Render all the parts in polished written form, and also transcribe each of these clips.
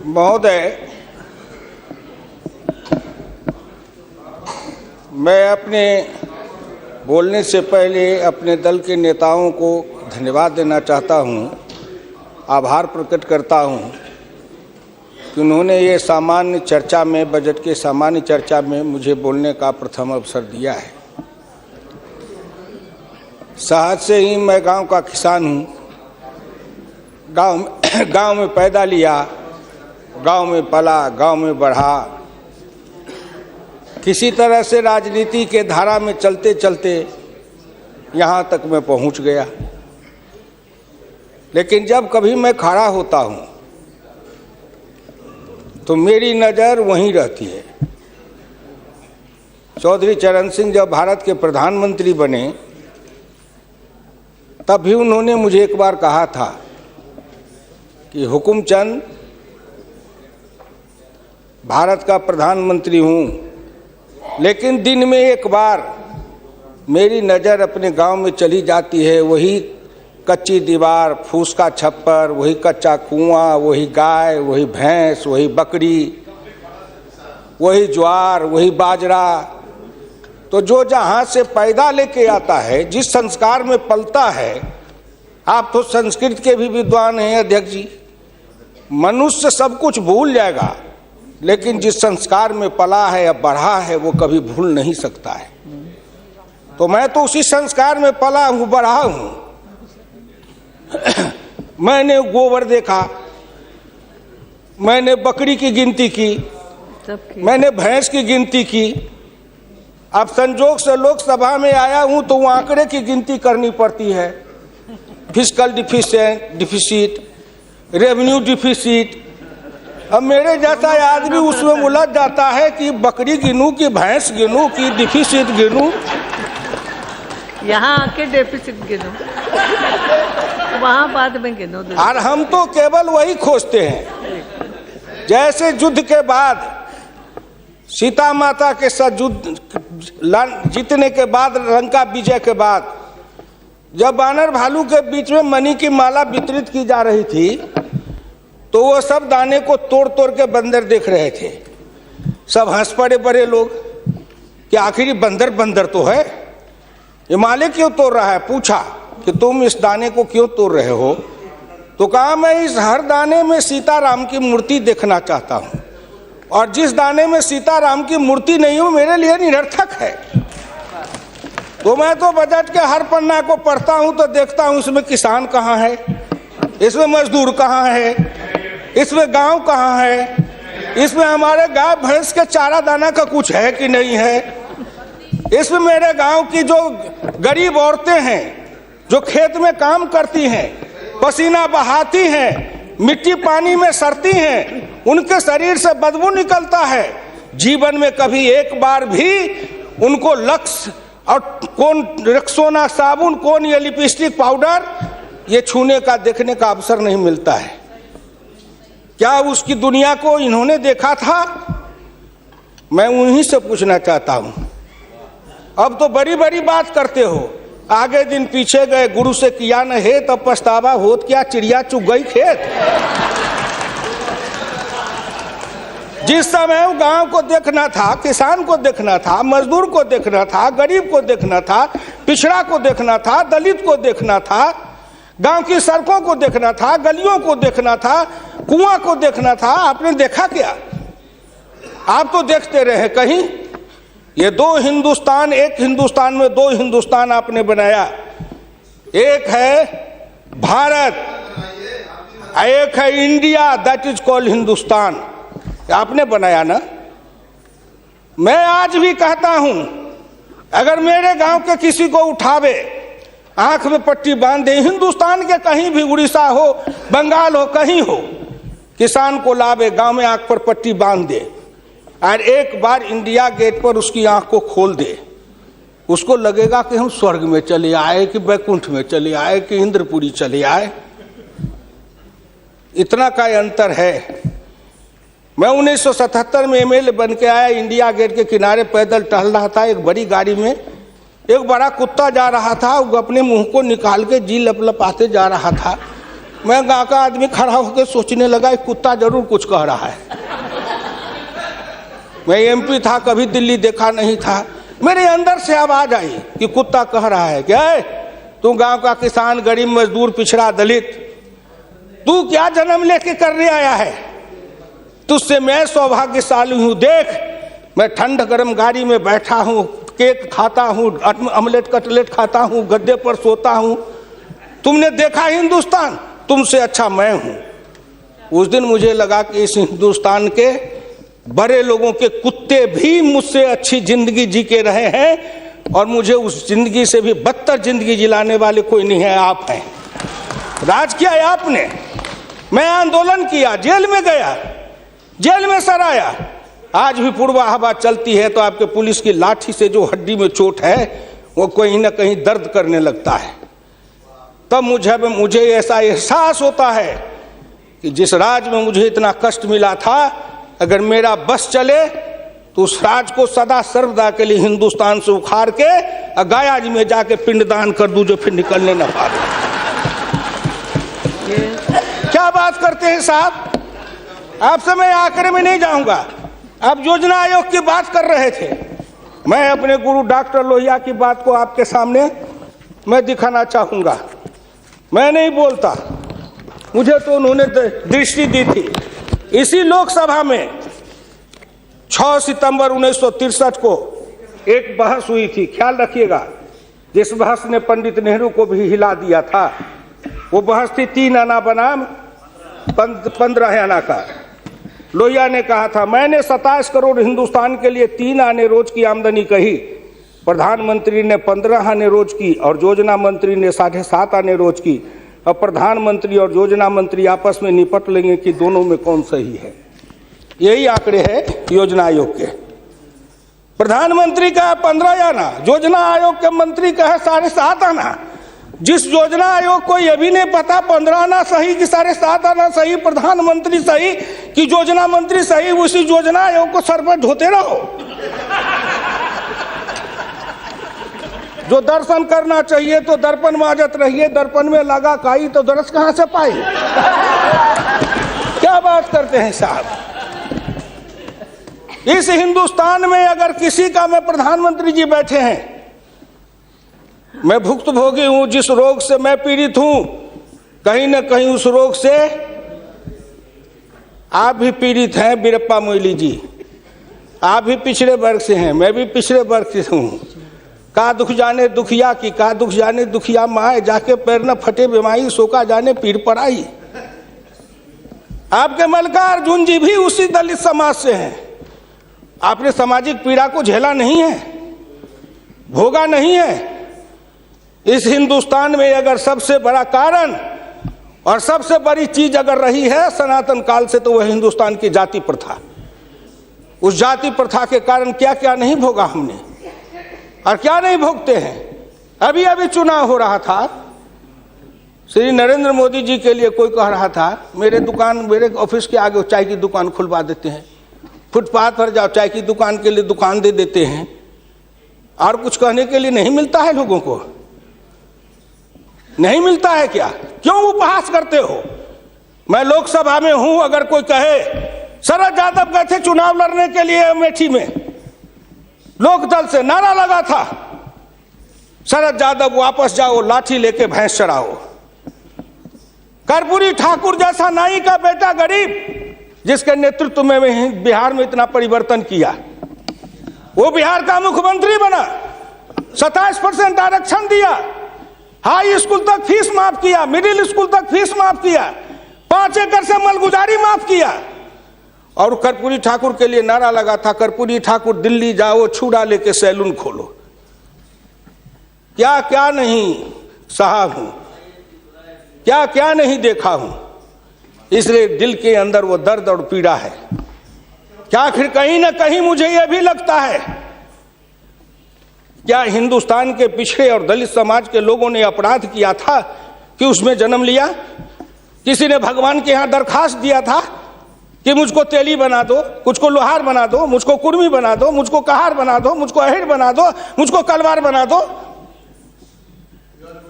महोदय, मैं अपने बोलने से पहले अपने दल के नेताओं को धन्यवाद देना चाहता हूं, आभार प्रकट करता हूं कि उन्होंने ये सामान्य चर्चा में, बजट के सामान्य चर्चा में मुझे बोलने का प्रथम अवसर दिया है। शहर से ही मैं गांव का किसान हूं, गांव में पैदा लिया, गांव में पला, गांव में बढ़ा। किसी तरह से राजनीति के धारा में चलते चलते यहाँ तक मैं पहुँच गया। लेकिन जब कभी मैं खड़ा होता हूँ तो मेरी नज़र वहीं रहती है। चौधरी चरण सिंह जब भारत के प्रधानमंत्री बने तब भी उन्होंने मुझे एक बार कहा था कि हुकुमचंद, भारत का प्रधानमंत्री हूँ, लेकिन दिन में एक बार मेरी नज़र अपने गांव में चली जाती है। वही कच्ची दीवार, फूस का छप्पर, वही कच्चा कुआं, वही गाय, वही भैंस, वही बकरी, वही ज्वार, वही बाजरा। तो जो जहाँ से पैदा लेके आता है, जिस संस्कार में पलता है, आप तो संस्कृत के भी विद्वान हैं अध्यक्ष जी, मनुष्य सब कुछ भूल जाएगा, लेकिन जिस संस्कार में पला है या बढ़ा है वो कभी भूल नहीं सकता है। तो मैं तो उसी संस्कार में पला हूँ, बढ़ा हूँ। मैंने गोबर देखा, मैंने बकरी की गिनती की, मैंने भैंस की गिनती की। अब संजोग से लोकसभा में आया हूँ तो वो आंकड़े की गिनती करनी पड़ती है। Fiscal deficit, revenue deficit. अब मेरे जैसा आदमी उसमें उलझ जाता है कि बकरी गिनूं कि भैंस गिनूं कि डिफिसिट गिनूं। यहाँ आके डेफिसिट गिनो, वहाँ बाद में गिनो। और हम तो केवल वही खोजते हैं। जैसे युद्ध के बाद, सीता माता के साथ युद्ध जीतने के बाद, लंका विजय के बाद, जब बानर भालू के बीच में मणि की माला वितरित की जा रही थी तो वो सब दाने को तोड़ तोड़ के बंदर देख रहे थे। सब हंस पड़े बड़े लोग कि आखिर बंदर बंदर तो है, ये माले क्यों तोड़ रहा है। पूछा कि तुम इस दाने को क्यों तोड़ रहे हो? तो कहा मैं इस हर दाने में सीताराम की मूर्ति देखना चाहता हूँ, और जिस दाने में सीताराम की मूर्ति नहीं हो मेरे लिए निरर्थक है। तो मैं तो बजट के हर पन्ना को पढ़ता हूँ तो देखता हूँ इसमें किसान कहाँ है, इसमें मजदूर कहाँ है, इसमें गांव कहाँ है, इसमें हमारे गाय भैंस के चारा दाना का कुछ है कि नहीं है, इसमें मेरे गांव की जो गरीब औरतें हैं जो खेत में काम करती हैं, पसीना बहाती हैं, मिट्टी पानी में सड़ती हैं, उनके शरीर से बदबू निकलता है। जीवन में कभी एक बार भी उनको लक्स और कौन रेक्सोना साबुन, कौन ये लिपस्टिक पाउडर, ये छूने का, देखने का अवसर नहीं मिलता है। क्या उसकी दुनिया को इन्होंने देखा था? मैं उन्हीं से पूछना चाहता हूं। अब तो बड़ी बड़ी बात करते हो, आगे दिन पीछे गए, गुरु से किया न है तब पछतावा होत क्या, चिड़िया चुग गई खेत। जिस समय गांव को देखना था, किसान को देखना था, मजदूर को देखना था, गरीब को देखना था, पिछड़ा को देखना था, दलित को देखना था, गांव की सड़कों को देखना था, गलियों को देखना था, कुआं को देखना था, आपने देखा क्या? आप तो देखते रहे कहीं। ये दो हिंदुस्तान, एक हिंदुस्तान में दो हिंदुस्तान आपने बनाया। एक है भारत, एक है India, that is called Hindustan. आपने बनाया ना। मैं आज भी कहता हूं, अगर मेरे गांव के किसी को उठावे, आंख में पट्टी बांध दे, हिंदुस्तान के कहीं भी, उड़ीसा हो, बंगाल हो, कहीं हो, किसान को लावे, गांव में आंख पर पट्टी बांध दे और एक बार इंडिया गेट पर उसकी आंख को खोल दे, उसको लगेगा कि हम स्वर्ग में चले आए, कि बैकुंठ में चले आए, कि इंद्रपुरी चले आए। इतना का अंतर है। मैं 1977 में एमएलए बन के आया, इंडिया गेट के किनारे पैदल टहल रहा था, एक बड़ी गाड़ी में एक बड़ा कुत्ता जा रहा था, वो अपने मुंह को निकाल के जी लपलपाते जा रहा था। मैं गांव का आदमी खड़ा होकर सोचने लगा कि कुत्ता जरूर कुछ कह रहा है। मैं एमपी था, कभी दिल्ली देखा नहीं था, मेरे अंदर से आवाज आई कि कुत्ता कह रहा है क्या है, तू गांव का किसान, गरीब, मजदूर, पिछड़ा, दलित, तू क्या जन्म लेके करने आया है? तुझसे मैं सौभाग्यशाली हूं। देख, मैं ठंड गर्म गाड़ी में बैठा हूं, केक खाता हूं, ऑमलेट कटलेट खाता हूं, गद्दे पर सोता हूं। तुमने देखा हिंदुस्तान, तुमसे अच्छा मैं हूं। उस दिन मुझे लगा कि इस हिंदुस्तान के बड़े लोगों के कुत्ते भी मुझसे अच्छी जिंदगी जी के रहे हैं और मुझे उस जिंदगी से भी बदतर जिंदगी जिलाने वाले कोई नहीं है, आप हैं। राज किया है आपने। मैं आंदोलन किया, जेल में गया, जेल में सराया। आज भी पूर्वा हवा चलती है तो आपके पुलिस की लाठी से जो हड्डी में चोट है वो कहीं ना कहीं दर्द करने लगता है। तब मुझे ऐसा एहसास होता है कि जिस राज में मुझे इतना कष्ट मिला था, अगर मेरा बस चले तो उस राज को सदा सर्वदा के लिए हिंदुस्तान से उखाड़ के गया जी में जाके पिंडदान कर दूं, जो फिर निकलने न पाए। क्या बात करते हैं साहब? आपसे मैं आखिर में नहीं जाऊंगा। आप योजना आयोग की बात कर रहे थे, मैं अपने गुरु डॉक्टर लोहिया की बात को आपके सामने मैं दिखाना चाहूंगा। मैं नहीं बोलता, मुझे तो उन्होंने दृष्टि दी थी। इसी लोकसभा में 6 सितंबर 1963 को एक बहस हुई थी, ख्याल रखिएगा, जिस बहस ने पंडित नेहरू को भी हिला दिया था। वो बहस थी 3 आना बनाम 15 आना का। लोहिया ने कहा था, मैंने 27 करोड़ हिंदुस्तान के लिए 3 आने रोज की आमदनी कही, प्रधानमंत्री ने 15 आने रोज की और योजना मंत्री ने 7.5 आने रोज की। अब प्रधानमंत्री और योजना मंत्री आपस में निपट लेंगे कि दोनों में कौन सही है। यही आंकड़े हैं योजना आयोग के। प्रधानमंत्री का 15 आना, योजना आयोग के मंत्री का है 7.5 आना। जिस योजना आयोग को यह भी नहीं पता 15 आना सही कि 7.5 आना सही, प्रधानमंत्री सही कि योजना मंत्री सही, उसी योजना आयोग को सर पर ढोते रहो। जो दर्शन करना चाहिए तो दर्पण माजत रहिए, दर्पण में लगा काई तो दरस कहां से पाई। क्या बात करते हैं साहब? इस हिंदुस्तान में अगर किसी का में प्रधानमंत्री जी बैठे हैं, मैं भुक्तभोगी हूं, जिस रोग से मैं पीड़ित हूं, कहीं ना कहीं उस रोग से आप भी पीड़ित हैं। बीरप्पा मोइली जी, आप भी पिछड़े वर्ग से हैं, मैं भी पिछड़े वर्ग से हूं। का दुख जाने दुखिया की, का दुख जाने दुखिया माए, जाके पैर न फटे बीमारी, सोका जाने पीर पराई। आपके मल्लिकार्जुन जी भी उसी दलित समाज से हैं। आपने सामाजिक पीड़ा को झेला नहीं है, भोगा नहीं है। इस हिंदुस्तान में अगर सबसे बड़ा कारण और सबसे बड़ी चीज अगर रही है सनातन काल से, तो वह हिंदुस्तान की जाति प्रथा। उस जाति प्रथा के कारण क्या क्या नहीं भोगा हमने और क्या नहीं भोगते हैं। अभी अभी चुनाव हो रहा था, श्री नरेंद्र मोदी जी के लिए कोई कह रहा था, मेरे ऑफिस के आगे चाय की दुकान खुलवा देते हैं, फुटपाथ पर जाओ चाय की दुकान के लिए दुकान दे देते हैं। और कुछ कहने के लिए नहीं मिलता है लोगों को? नहीं मिलता है क्या? क्यों उपहास करते हो? मैं लोकसभा में हूं, अगर कोई कहे शरद यादव गए थे चुनाव लड़ने के लिए अमेठी में, लोकदल से नारा लगा था, शरद यादव वापस जाओ, लाठी लेके भैंस चराओ। कर्पूरी ठाकुर जैसा नाई का बेटा गरीब, जिसके नेतृत्व में बिहार में इतना परिवर्तन किया, वो बिहार का मुख्यमंत्री बना, 27% आरक्षण दिया, हाई स्कूल तक फीस माफ किया, मिडिल स्कूल तक फीस माफ किया, 5 एकड़ से मलगुजारी माफ किया। और कर्पूरी ठाकुर के लिए नारा लगा था, कर्पूरी ठाकुर दिल्ली जाओ, छुड़ा लेके सैलून खोलो। क्या क्या नहीं साहब हूं, क्या क्या नहीं देखा हूं। इसलिए दिल के अंदर वो दर्द और पीड़ा है। क्या आखिर कहीं ना कहीं मुझे यह भी लगता है, क्या हिंदुस्तान के पिछड़े और दलित समाज के लोगों ने अपराध किया था कि उसमें जन्म लिया? किसी ने भगवान के यहां दरखास्त दिया था कि मुझको तेली बना दो, मुझको लोहार बना दो, मुझको कुर्मी बना दो, मुझको कहार बना दो, मुझको अहिर बना दो, मुझको कलवार बना दो?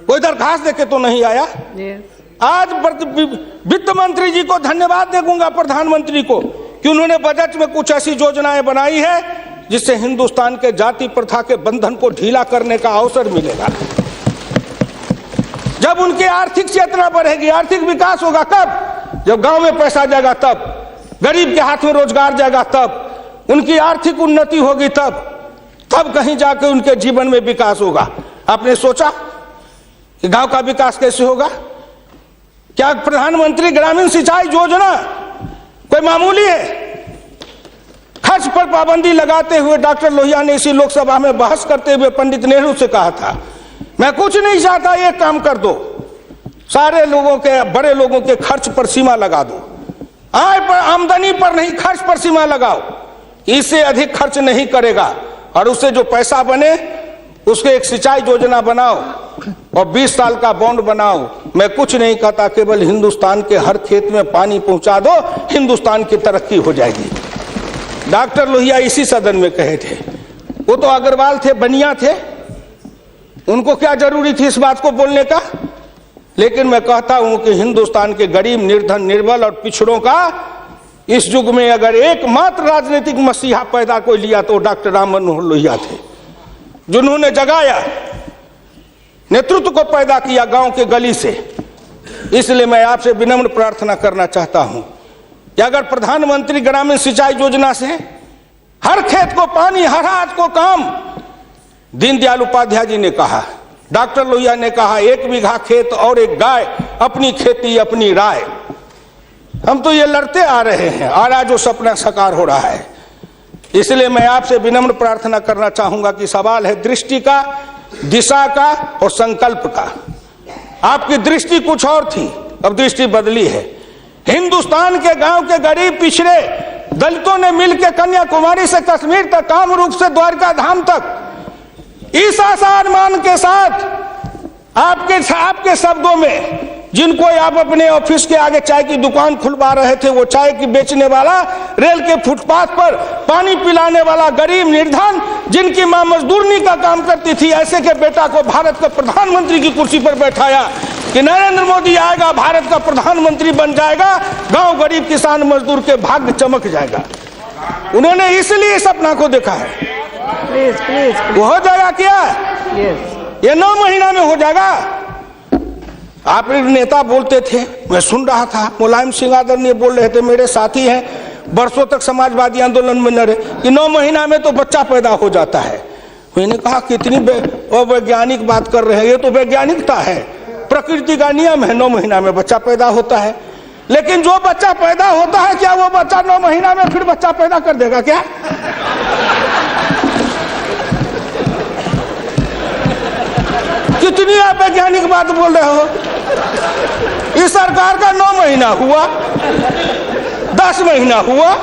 कोई दरखास्त देके तो नहीं आया। आज वित्त मंत्री जी को धन्यवाद दूंगा, प्रधानमंत्री को, कि उन्होंने बजट में कुछ ऐसी योजनाएं बनाई है जिससे हिंदुस्तान के जाति प्रथा के बंधन को ढीला करने का अवसर मिलेगा। जब उनकी आर्थिक चेतना बढ़ेगी, आर्थिक विकास होगा कब? जब गांव में पैसा जाएगा, तब गरीब के हाथ में रोजगार जाएगा, तब उनकी आर्थिक उन्नति होगी, तब कहीं जाके उनके जीवन में विकास होगा। आपने सोचा कि गांव का विकास कैसे होगा? क्या प्रधानमंत्री ग्रामीण सिंचाई योजना कोई मामूली है? खर्च पर पाबंदी लगाते हुए डॉक्टर लोहिया ने इसी लोकसभा में बहस करते हुए पंडित नेहरू से कहा था, मैं कुछ नहीं चाहता, एक काम कर दो, सारे लोगों के, बड़े लोगों के खर्च पर सीमा लगा दो, आय पर, आमदनी पर नहीं, खर्च पर सीमा लगाओ, इससे अधिक खर्च नहीं करेगा, और उससे जो पैसा बने उसके एक सिंचाई योजना बनाओ और 20 साल का बॉन्ड बनाओ। मैं कुछ नहीं कहता, केवल हिंदुस्तान के हर खेत में पानी पहुंचा दो, हिंदुस्तान की तरक्की हो जाएगी। डॉक्टर लोहिया इसी सदन में कहे थे। वो तो अग्रवाल थे, बनिया थे, उनको क्या जरूरी थी इस बात को बोलने का? लेकिन मैं कहता हूं कि हिंदुस्तान के गरीब, निर्धन, निर्बल और पिछड़ों का इस युग में अगर एकमात्र राजनीतिक मसीहा पैदा कोई लिया तो डॉक्टर राम मनोहर लोहिया थे, जिन्होंने जगाया, नेतृत्व को पैदा किया गांव के गली से। इसलिए मैं आपसे विनम्र प्रार्थना करना चाहता हूं कि अगर प्रधानमंत्री ग्रामीण सिंचाई योजना से हर खेत को पानी, हर हाथ को काम, दीनदयाल उपाध्याय जी ने कहा, डॉक्टर लोहिया ने कहा, 1 बीघा खेत और 1 गाय, अपनी खेती अपनी राय। हम तो ये लड़ते आ रहे हैं और आज वो सपना साकार हो रहा है। इसलिए मैं आपसे विनम्र प्रार्थना करना चाहूंगा कि सवाल है दृष्टि का, दिशा का और संकल्प का। आपकी दृष्टि कुछ और थी, अब दृष्टि बदली है। हिंदुस्तान के गांव के गरीब, पिछड़े दलितों ने मिलकर कन्याकुमारी से कश्मीर तक, कामरूप से द्वारका धाम तक, इस आसान मान के साथ आपके शब्दों में, जिनको आप अपने ऑफिस के आगे चाय की दुकान खुलवा रहे थे, वो चाय की बेचने वाला, रेल के फुटपाथ पर पानी पिलाने वाला गरीब, निर्धन, जिनकी मां मजदूरनी का काम करती थी, ऐसे के बेटा को भारत के प्रधानमंत्री की कुर्सी पर बैठाया कि नरेंद्र मोदी आएगा, भारत का प्रधानमंत्री बन जाएगा, गांव गरीब, किसान, मजदूर के भाग्य चमक जाएगा। उन्होंने इसलिए सपना को देखा है। वो हो जाएगा क्या? ये 9 महीना में हो जाएगा। आप नेता बोलते थे, मैं सुन रहा था, मुलायम सिंह आदरणीय बोल रहे थे, मेरे साथी हैं, बरसों तक समाजवादी आंदोलन में लड़े, कि 9 महीना में तो बच्चा पैदा हो जाता है। मैंने कहा कितनी वैज्ञानिक बात कर रहे हैं, ये तो वैज्ञानिकता है, प्रकृति का नियम है, 9 महीना में बच्चा पैदा होता है। लेकिन जो बच्चा पैदा होता है, क्या वो बच्चा 9 महीना में फिर बच्चा पैदा कर देगा क्या? कितनी आप वैज्ञानिक बात बोल रहे हो? इस सरकार का 9 महीना हुआ, 10 महीना हुआ,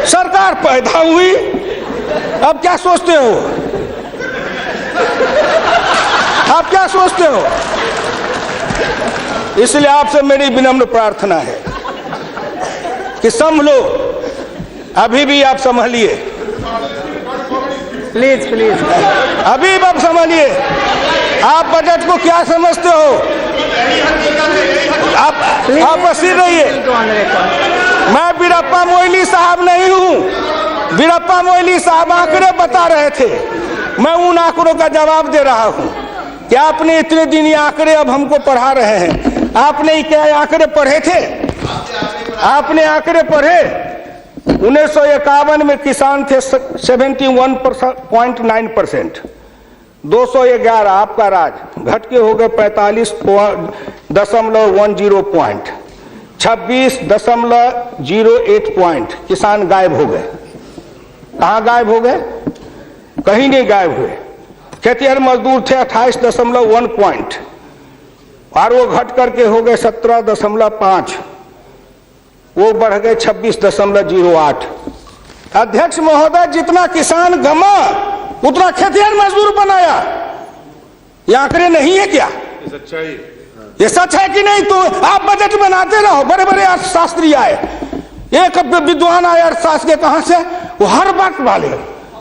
सरकार पैदा हुई, अब क्या सोचते हो? आप क्या सोचते हो? इसलिए आपसे मेरी विनम्र प्रार्थना है कि संभलो, अभी भी आप संभलिए, प्लीज प्लीज, अभी आप संभलिए। आप बजट को क्या समझते हो? आप बसीर रहिए। मैं वीरप्पा मोइली साहब नहीं हूं। वीरप्पा मोइली साहब आंकड़े बता रहे थे, मैं उन आंकड़ों का जवाब दे रहा हूं कि आपने इतने दिन ये आंकड़े अब हमको पढ़ा रहे हैं। आपने क्या आंकड़े पढ़े थे? आपने आंकड़े पढ़े? 1951 में किसान थे 71.9%, 211 आपका राज, घट के हो गए 45.10 पॉइंट, 26.08 पॉइंट किसान गायब हो गए। कहाँ गायब हो गए? कहीं नहीं गायब हुए। खेतिहर मजदूर थे 28.1 पॉइंट, और वो घट करके हो गए 17.5, वो बढ़ गए 26.08। अध्यक्ष महोदय, जितना किसान गमा उतना खेतिहर मजदूर बनाया। ये आंकड़े नहीं है क्या? ये सच है कि नहीं? तो आप बजट बनाते रहो। बड़े बड़े अर्थशास्त्री आए, एक विद्वान आए अर्थशास्त्र के, कहां से? वो हार्वर्ड वाले।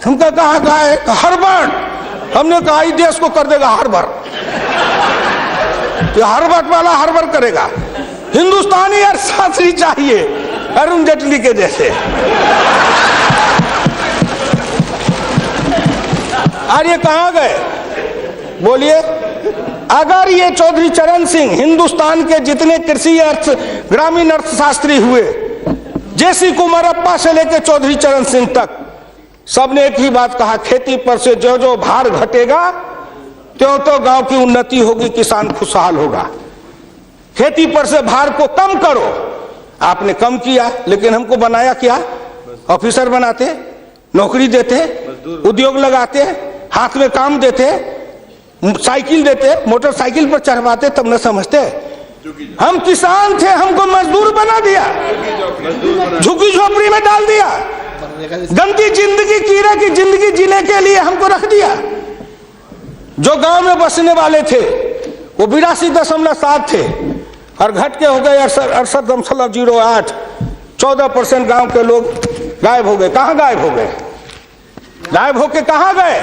हमका कहा है हार्वर्ड? हमने कहा इस देश को कर देगा हार्वर्ड। तो हर्बट वाला हर्बर करेगा। हिंदुस्तानी अर्थशास्त्री चाहिए अरुण जेटली के जैसे। और ये कहां गए बोलिए? अगर ये चौधरी चरण सिंह हिंदुस्तान के जितने कृषि अर्थ ग्रामीण अर्थशास्त्री हुए, जेसी कुमारप्पा से लेकर चौधरी चरण सिंह तक, सबने एक ही बात कहा, खेती पर से जो जो भार घटेगा त्यों तो गांव की उन्नति होगी, किसान खुशहाल होगा। खेती पर से भार को कम करो। आपने कम किया, लेकिन हमको बनाया क्या? ऑफिसर बनाते, नौकरी देते, उद्योग लगाते, हाथ में काम देते, साइकिल देते, मोटरसाइकिल पर चढ़वाते, तब न समझते। हम किसान थे, हमको मजदूर बना दिया, झुग्गी झोपड़ी में डाल दिया, गंदी जिंदगी, कीड़े की जिंदगी जीने के लिए हमको रख दिया। जो गांव में बसने वाले थे वो 82.7 थे और घट के हो गए 68.08। 14% गांव के लोग गायब हो गए। कहां गायब हो गए? गायब होके कहां गए?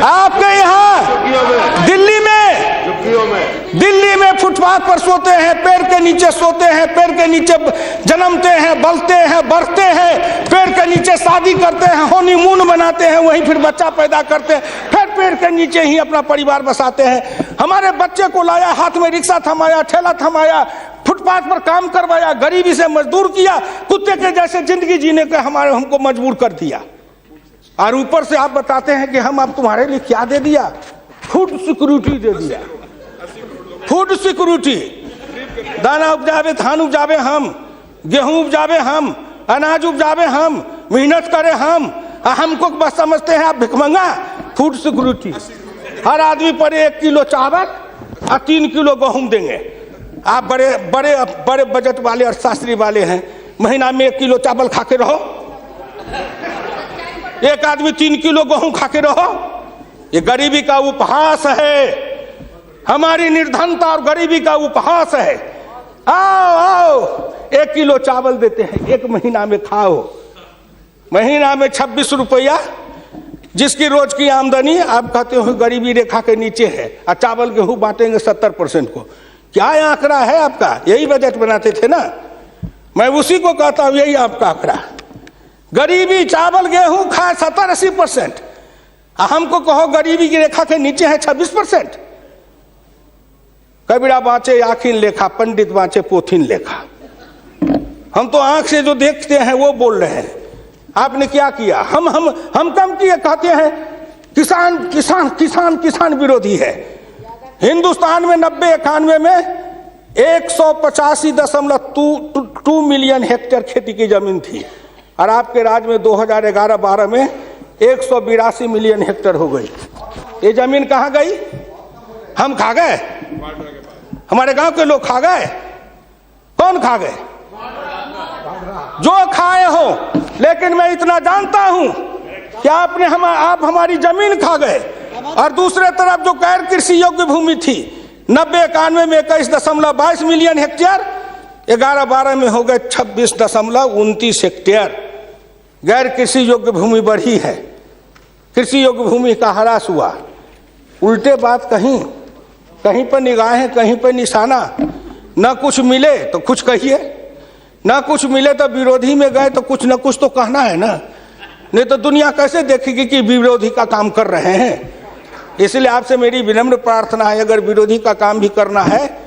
आपके यहाँ दिल्ली में फुटपाथ पर सोते हैं, पेड़ के नीचे सोते हैं, पेड़ के नीचे जन्मते हैं, बलते हैं, बढ़ते हैं, पेड़ के नीचे शादी करते हैं, हनीमून बनाते हैं, वहीं फिर बच्चा पैदा करते हैं, फिर पेड़ के नीचे ही अपना परिवार बसाते हैं। हमारे बच्चे को लाया, हाथ में रिक्शा थमाया, ठेला थमाया, फुटपाथ पर काम करवाया, गरीबी से मजदूर किया, कुत्ते के जैसे जिंदगी जीने के हमको मजबूर कर दिया। और ऊपर से आप बताते हैं कि हम अब तुम्हारे लिए क्या दे दिया? फूड सिक्योरिटी दे दिया। फूड सिक्योरिटी, दाना उपजावे, धान उपजावे हम, गेहूं उपजावे हम, अनाज उपजावे हम, मेहनत करे हमको बस समझते हैं आप भिखमंगा। फूड सिक्योरिटी, हर आदमी पर 1 किलो चावल और 3 किलो गेहूं देंगे। आप बड़े बड़े बड़े बजट वाले और शास्त्री वाले हैं, महीना में 1 किलो चावल खा के रहो, एक आदमी 3 किलो गेहूं खा के रहो। ये गरीबी का उपहास है, हमारी निर्धनता और गरीबी का उपहास है। आओ 1 किलो चावल देते हैं, 1 महीना में खाओ। महीना में 26 रुपया, जिसकी रोज की आमदनी आप कहते हो गरीबी रेखा के नीचे है, और चावल गेहूं बांटेंगे 70% को। क्या आंकड़ा है आपका? यही बजट बनाते थे ना, मैं उसी को कहता हूं, यही आपका आंकड़ा। गरीबी चावल गेहूं खाए 70-80%, हमको कहो गरीबी की रेखा के नीचे है 26%। कबीरा बाँचे आखिन लेखा, पंडित बाँचे पोथिन लेखा। हम तो आंख से जो देखते हैं वो बोल रहे हैं। आपने क्या किया? हम कम किए, कहते हैं किसान किसान किसान किसान विरोधी है। हिंदुस्तान में 90-91 में 185.2 मिलियन हेक्टेयर खेती की जमीन थी, और आपके राज्य में 2011-12 में 182 मिलियन हेक्टेयर हो गई। ये जमीन कहाँ गई? हम खा गए? हमारे गांव के लोग खा गए? कौन खा गए? जो खाए हो। लेकिन मैं इतना जानता हूं कि आप हमारी जमीन खा गए। और दूसरे तरफ जो गैर कृषि योग्य भूमि थी 90-91 में 21.22 मिलियन हेक्टेयर, 11-12 में हो गए 26.29 हेक्टेयर। गैर कृषि योग्य भूमि बढ़ी है, कृषि योग्य भूमि का ह्रास हुआ। उल्टे बात कहीं पर निगाहें, कहीं पर निशाना। न कुछ मिले तो कुछ कहिए, न कुछ मिले तो विरोधी में गए तो कुछ न कुछ तो कहना है ना, नहीं तो दुनिया कैसे देखेगी कि विरोधी का काम कर रहे हैं। इसलिए आपसे मेरी विनम्र प्रार्थना है, अगर विरोधी का काम भी करना है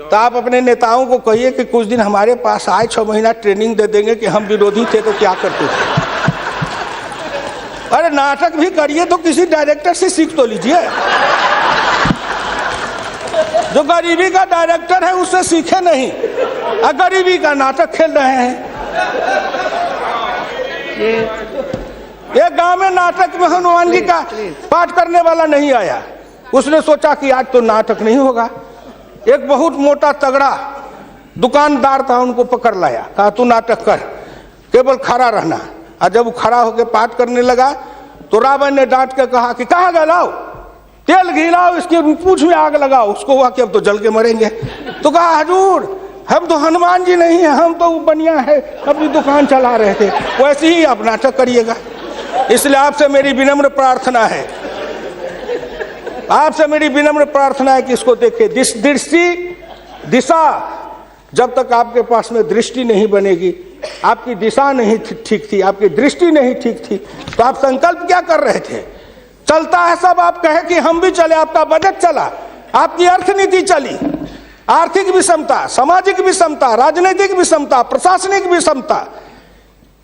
तो आप अपने नेताओं को कहिए कि कुछ दिन हमारे पास आए, 6 महीना ट्रेनिंग दे देंगे कि हम विरोधी थे तो क्या करते थे। अरे नाटक भी करिए तो किसी डायरेक्टर से सीख तो लीजिए। जो गरीबी का डायरेक्टर है उससे सीखे नहीं, और गरीबी का नाटक खेल रहे हैं। एक गांव में नाटक में हनुमान जी का पाठ करने वाला नहीं आया। उसने सोचा कि आज तो नाटक नहीं होगा। एक बहुत मोटा तगड़ा दुकानदार था, उनको पकड़ लाया, कहा तू नाटक कर, केवल खड़ा रहना। और जब वो खड़ा होकर पाठ करने लगा तो रावण ने डांट के कहा कि कहाँ गए, लाओ तेल घिलाओ, इसके पूंछ में आग लगाओ। उसको हुआ कि अब तो जल के मरेंगे। तो कहा हजूर हम तो हनुमान जी नहीं है, हम तो बनिया है, अपनी दुकान चला रहे थे। वैसे ही आप नाटक करिएगा। इसलिए आपसे मेरी विनम्र प्रार्थना है आपसे मेरी विनम्र प्रार्थना है कि इसको देखिए। दिशा, जब तक आपके पास में दृष्टि नहीं बनेगी, आपकी दिशा नहीं ठीक थी, आपकी दृष्टि नहीं ठीक थी, तो आप संकल्प क्या कर रहे थे? चलता है सब, आप कहे कि हम भी चले, आपका बजट चला, आपकी अर्थनीति चली, आर्थिक विषमता, सामाजिक विषमता, राजनीतिक विषमता, प्रशासनिक विषमता।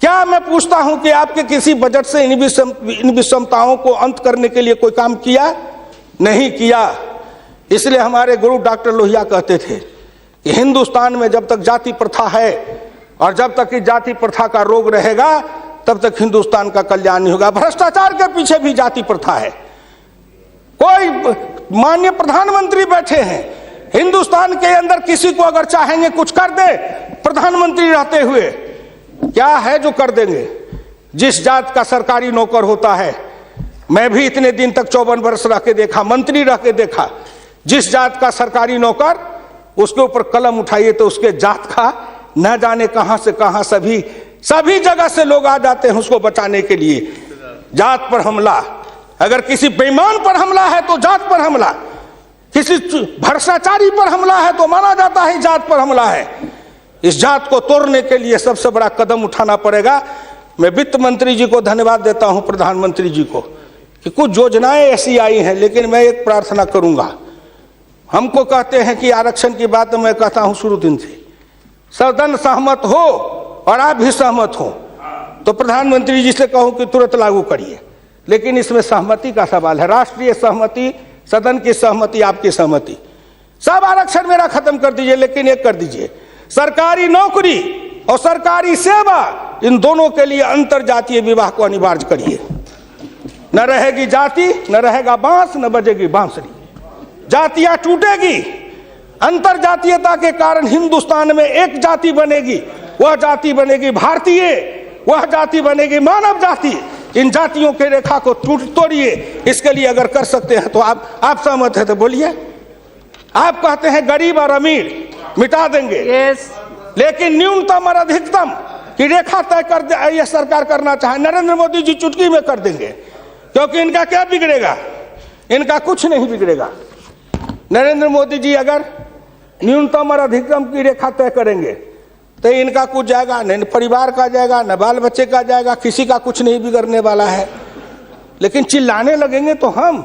क्या मैं पूछता हूं कि आपके किसी बजट से इन विषमताओं को अंत करने के लिए कोई काम किया? नहीं किया। इसलिए हमारे गुरु डॉक्टर लोहिया कहते थे कि हिंदुस्तान में जब तक जाति प्रथा है और जब तक इस जाति प्रथा का रोग रहेगा तब तक हिंदुस्तान का कल्याण नहीं होगा। भ्रष्टाचार के पीछे भी जाति प्रथा है। कोई माननीय प्रधानमंत्री बैठे हैं, हिंदुस्तान के अंदर किसी को अगर चाहेंगे कुछ कर दे, प्रधानमंत्री रहते हुए क्या है जो कर देंगे? जिस जात का सरकारी नौकर होता है, मैं भी इतने दिन तक 54 वर्ष रह के देखा, मंत्री रह के देखा, जिस जात का सरकारी नौकर, उसके ऊपर कलम उठाइए तो उसके जात का न जाने कहां से कहां सभी जगह से लोग आ जाते हैं उसको बचाने के लिए। जात पर हमला, अगर किसी बेईमान पर हमला है तो जात पर हमला, किसी भ्रष्टाचारी पर हमला है तो माना जाता है जात पर हमला है। इस जात को तोड़ने के लिए सबसे बड़ा कदम उठाना पड़ेगा। मैं वित्त मंत्री जी को धन्यवाद देता हूं, प्रधानमंत्री जी को, कि कुछ योजनाएं ऐसी आई हैं, लेकिन मैं एक प्रार्थना करूंगा। हमको कहते हैं कि आरक्षण की बात मैं कहता हूं शुरू दिन से, सदन सहमत हो और आप भी सहमत हो तो प्रधानमंत्री जी से कहूं कि तुरंत लागू करिए, लेकिन इसमें सहमति का सवाल है, राष्ट्रीय सहमति, सदन की सहमति, आपकी सहमति। सब आरक्षण मेरा खत्म कर दीजिए, लेकिन एक कर दीजिए, सरकारी नौकरी और सरकारी सेवा, इन दोनों के लिए अंतर जातीय विवाह को अनिवार्य करिए। न रहेगी जाति, न रहेगा बांस, न बजेगी बांसुरी, जातियां टूटेगी। अंतर जातीयता के कारण हिंदुस्तान में एक जाति बनेगी, वह जाति बनेगी भारतीय, वह जाति बनेगी मानव जाति। इन जातियों के रेखा को तोड़िए। इसके लिए अगर कर सकते हैं तो आप सहमत है तो बोलिए। आप कहते हैं गरीब और अमीर मिटा देंगे, लेकिन न्यूनतम और अधिकतम की रेखा तय कर दे, यह सरकार करना चाहे, नरेंद्र मोदी जी चुटकी में कर देंगे, क्योंकि इनका क्या बिगड़ेगा? इनका कुछ नहीं बिगड़ेगा। नरेंद्र मोदी जी अगर न्यूनतम और अधिकतम की रेखा तय करेंगे तो इनका कुछ जाएगा, न परिवार का जाएगा, न बाल बच्चे का जाएगा, किसी का कुछ नहीं बिगड़ने वाला है। लेकिन चिल्लाने लगेंगे तो हम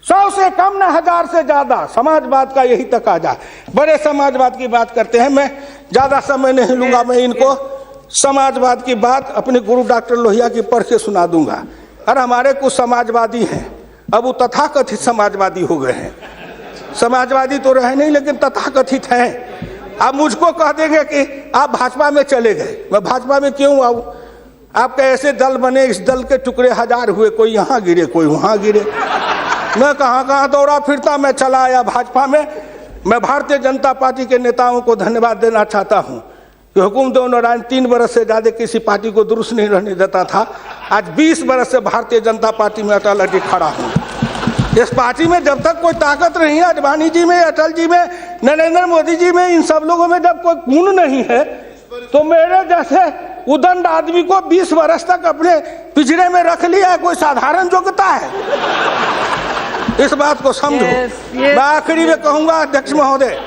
100 से कम न 1000 से ज्यादा समाजवाद का यही तकाजा। बड़े समाजवाद की बात करते हैं, मैं ज्यादा समय नहीं लूंगा, मैं इनको समाजवाद की बात अपने गुरु डॉक्टर लोहिया की पढ़ के सुना दूंगा। और हमारे कुछ समाजवादी हैं, अब वो तथाकथित समाजवादी हो गए हैं, समाजवादी तो रहे नहीं लेकिन तथाकथित हैं। आप मुझको कह देंगे कि आप भाजपा में चले गए, मैं भाजपा में क्यों आऊं? आपके ऐसे दल बने, इस दल के टुकड़े 1000 हुए, कोई यहाँ गिरे कोई वहां गिरे, मैं कहाँ दौड़ा फिरता, मैं चला आया भाजपा में। मैं भारतीय जनता पार्टी के नेताओं को धन्यवाद देना चाहता हूँ कि हुकुमदेव नारायण 3 बरस से ज्यादा किसी पार्टी को दुरुस्त नहीं रहने देता था। आज 20 बरस से भारतीय जनता पार्टी में अटल अटक खड़ा हूँ। इस पार्टी में जब तक कोई ताकत नहीं है, अडवाणी जी में, अटल जी में, नरेंद्र मोदी जी में, इन सब लोगों में जब कोई गुण नहीं है, तो मेरे जैसे उदंड आदमी को 20 वर्ष तक अपने पिंजरे में रख लिया है, कोई साधारण योग्यता है? इस बात को समझो। मैं आखिरी में कहूंगा अध्यक्ष महोदय,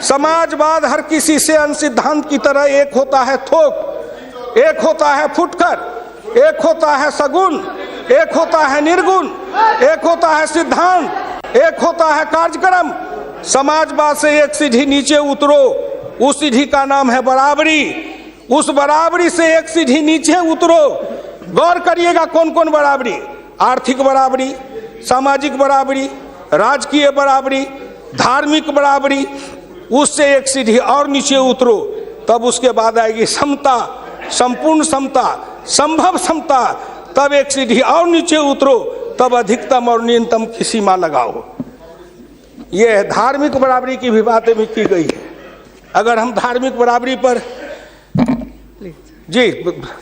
समाजवाद हर किसी से सिद्धांत की तरह एक होता है थोक, एक होता है फुटकर, एक होता है सगुन, एक होता है निर्गुण, एक होता है सिद्धांत, एक होता है कार्यक्रम। समाजवाद से एक सीढ़ी नीचे उतरो, उस सीढ़ी का नाम है बराबरी। उस बराबरी से एक सीढ़ी नीचे उतरो। गौर करिएगा कौन कौन बराबरी? आर्थिक बराबरी, सामाजिक बराबरी, राजकीय बराबरी, धार्मिक बराबरी। उससे एक सीढ़ी और नीचे उतरो, तब उसके बाद आएगी समता, संपूर्ण समता, संभव समता। तब एक सीढ़ी और नीचे उतरो, तब अधिकतम और न्यूनतम की सीमा लगाओ। ये धार्मिक बराबरी की भी बातें भी की गई है। अगर हम धार्मिक बराबरी पर जी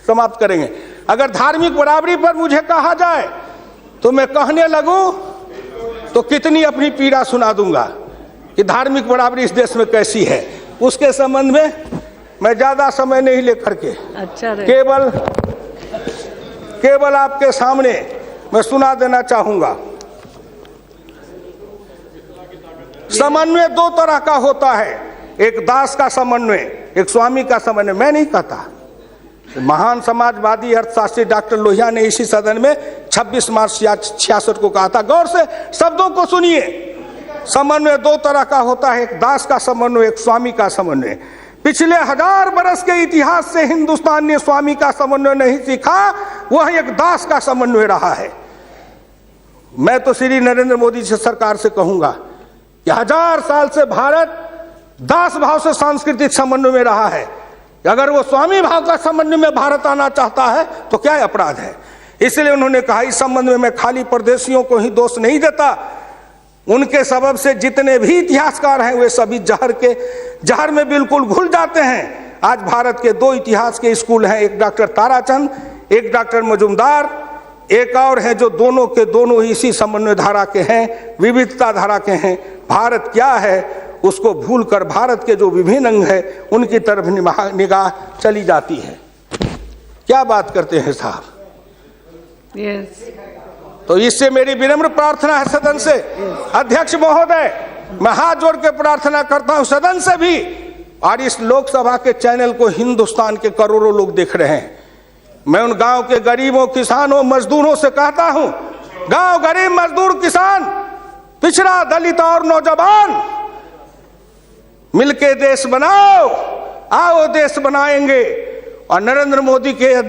समाप्त करेंगे, अगर धार्मिक बराबरी पर मुझे कहा जाए तो मैं कहने लगूं तो कितनी अपनी पीड़ा सुना दूंगा कि धार्मिक बराबरी इस देश में कैसी है। उसके संबंध में मैं ज्यादा समय नहीं लेकर के केवल आपके सामने मैं सुना देना चाहूंगा। समन्वय दो तरह का होता है, एक दास का समन्वय, एक स्वामी का समन्वय। मैं नहीं कहता, महान समाजवादी अर्थशास्त्री डॉक्टर लोहिया ने इसी सदन में 26 मार्च 66 को कहा था। गौर से शब्दों को सुनिए। समन्वय दो तरह का होता है, एक दास का समन्वय, एक स्वामी का समन्वय। पिछले 1000 बरस के इतिहास से हिंदुस्तान ने स्वामी का समन्वय नहीं सीखा, वह एक दास का समन्वय रहा है। मैं तो श्री नरेंद्र मोदी जी सरकार से कहूंगा कि 1000 साल से भारत दास भाव से सांस्कृतिक समन्वय में रहा है। अगर वो स्वामी भाव का समन्वय में भारत आना चाहता है तो क्या अपराध है। इसलिए उन्होंने कहा इस संबंध में मैं खाली परदेशियों को ही दोष नहीं देता, उनके सबब से जितने भी इतिहासकार हैं वे सभी जहर में बिल्कुल घुल जाते हैं। आज भारत के 2 इतिहास के स्कूल हैं, एक डॉक्टर ताराचंद, एक डॉक्टर मजुमदार, एक और है जो दोनों के दोनों इसी समन्वय धारा के हैं, विविधता धारा के हैं। भारत क्या है उसको भूलकर भारत के जो विभिन्न अंग है उनकी तरफ निगाह चली जाती है। क्या बात करते हैं साहब। तो इससे मेरी विनम्र प्रार्थना है सदन से, अध्यक्ष महोदय, मैं हाथ जोड़ के प्रार्थना करता हूं सदन से भी, और इस लोकसभा के चैनल को हिंदुस्तान के करोड़ों लोग देख रहे हैं। मैं उन गांव के गरीबों, किसानों, मजदूरों से कहता हूं, गांव गरीब, मजदूर, किसान, पिछड़ा, दलित और नौजवान, मिलके देश बनाओ, आओ देश बनाएंगे। और नरेंद्र मोदी के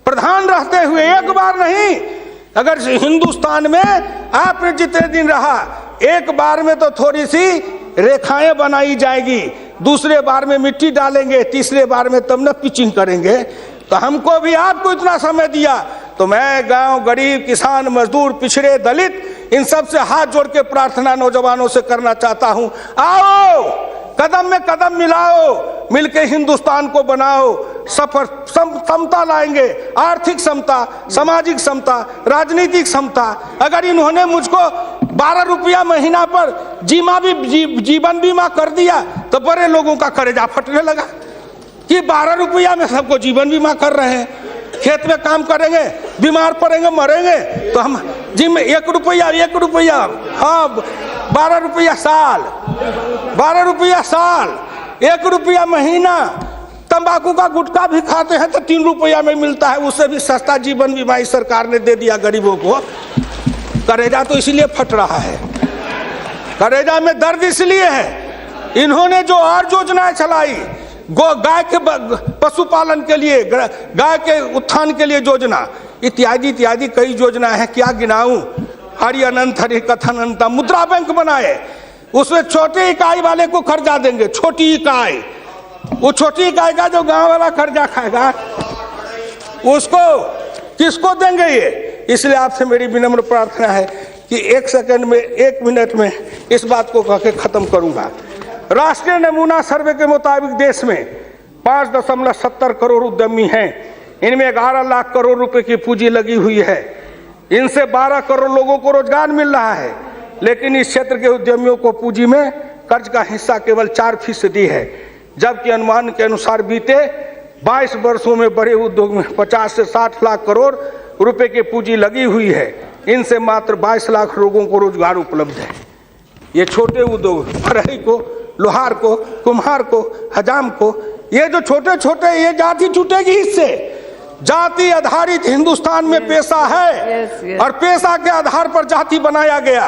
प्रधान रहते हुए एक बार नहीं, अगर हिंदुस्तान में आपने जितने दिन रहा, एक बार में तो थोड़ी सी रेखाएं बनाई जाएगी, दूसरे बार में मिट्टी डालेंगे, तीसरे बार में तब न पिचिंग करेंगे। तो हमको भी आपको इतना समय दिया, तो मैं गांव गरीब, किसान, मजदूर, पिछड़े, दलित, इन सब से हाथ जोड़ के प्रार्थना नौजवानों से करना चाहता हूं, आओ कदम में कदम मिलाओ, मिलके हिंदुस्तान को बनाओ, सफर समता लाएंगे, आर्थिक समता, सामाजिक समता, राजनीतिक समता। अगर इन्होंने मुझको 12 रुपया महीना पर जीवन बीमा कर दिया तो बड़े लोगों का कलेजा फटने लगा कि 12 रुपया में सबको जीवन बीमा कर रहे हैं। खेत में काम करेंगे, बीमार पड़ेंगे, मरेंगे, तो हम जिम 1 रुपया, हाँ 12 रुपया साल, 12 रुपया साल, 1 रुपया महीना। तंबाकू का गुटखा भी खाते हैं तो 3 रुपया में मिलता है, उससे भी सस्ता जीवन बीमा इस सरकार ने दे दिया गरीबों को। कलेजा तो इसलिए फट रहा है, कलेजा में दर्द इसलिए है, इन्होंने जो और योजनाएं चलाई, गाय के पशुपालन के लिए, गाय के उत्थान के लिए योजना, इत्यादि इत्यादि कई योजना है, क्या गिनाऊं। हरि अनंत हरि कथन अनंत। मुद्रा बैंक बनाए, उसमें छोटी इकाई वाले को कर्जा देंगे, छोटी इकाई, वो छोटी इकाई का जो गांव वाला कर्जा खाएगा उसको किसको देंगे ये। इसलिए आपसे मेरी विनम्र प्रार्थना है कि 1 सेकंड में, 1 मिनट में इस बात को कह के खत्म करूंगा। राष्ट्रीय नमूना सर्वे के मुताबिक देश में 5.70 करोड़ उद्यमी हैं, इनमें 11 लाख करोड़ रुपए की पूंजी लगी हुई है, इनसे 12 करोड़ लोगों को रोजगार मिल रहा है। लेकिन इस क्षेत्र के उद्यमियों को पूंजी में कर्ज का हिस्सा केवल 4% है, जबकि अनुमान के अनुसार बीते 22 वर्षों में बड़े उद्योग में 50 से 60 लाख करोड़ रुपए की पूंजी लगी हुई है, इनसे मात्र 22 लाख लोगों को रोजगार उपलब्ध है। ये छोटे उद्योग, बढ़ई को, लोहार को, कुम्हार को, हजाम को, ये जो छोटे छोटे, ये जाति छूटेगी इससे। जाति आधारित हिंदुस्तान में पेशा है और पेशा के आधार पर जाति बनाया गया।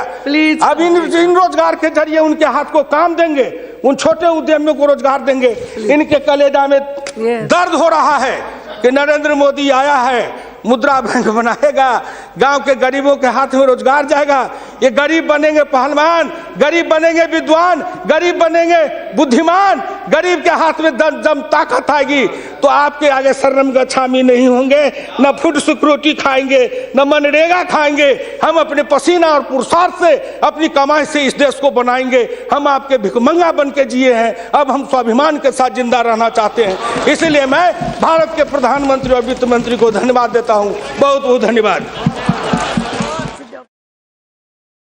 अब इन रोजगार के जरिए उनके हाथ को काम देंगे, उन छोटे उद्यमियों को रोजगार देंगे। इनके कलेजा में दर्द हो रहा है कि नरेंद्र मोदी आया है, मुद्रा बैंक बनाएगा, गांव के गरीबों के हाथ में रोजगार जाएगा। ये गरीब बनेंगे पहलवान, गरीब बनेंगे विद्वान, गरीब बनेंगे बुद्धिमान, गरीब के हाथ में दम ताकत आएगी तो आपके आगे शर्म गच्छामी नहीं होंगे, न फूड सिक्योरिटी खाएंगे, न मनरेगा खाएंगे। हम अपने पसीना और पुरुषार्थ से, अपनी कमाई से इस देश को बनाएंगे। हम आपके भिखमंगा बन के जिए हैं, अब हम स्वाभिमान के साथ जिंदा रहना चाहते हैं। इसलिए मैं भारत के प्रधानमंत्री और वित्त मंत्री को धन्यवाद देता हूं। बहुत बहुत धन्यवाद।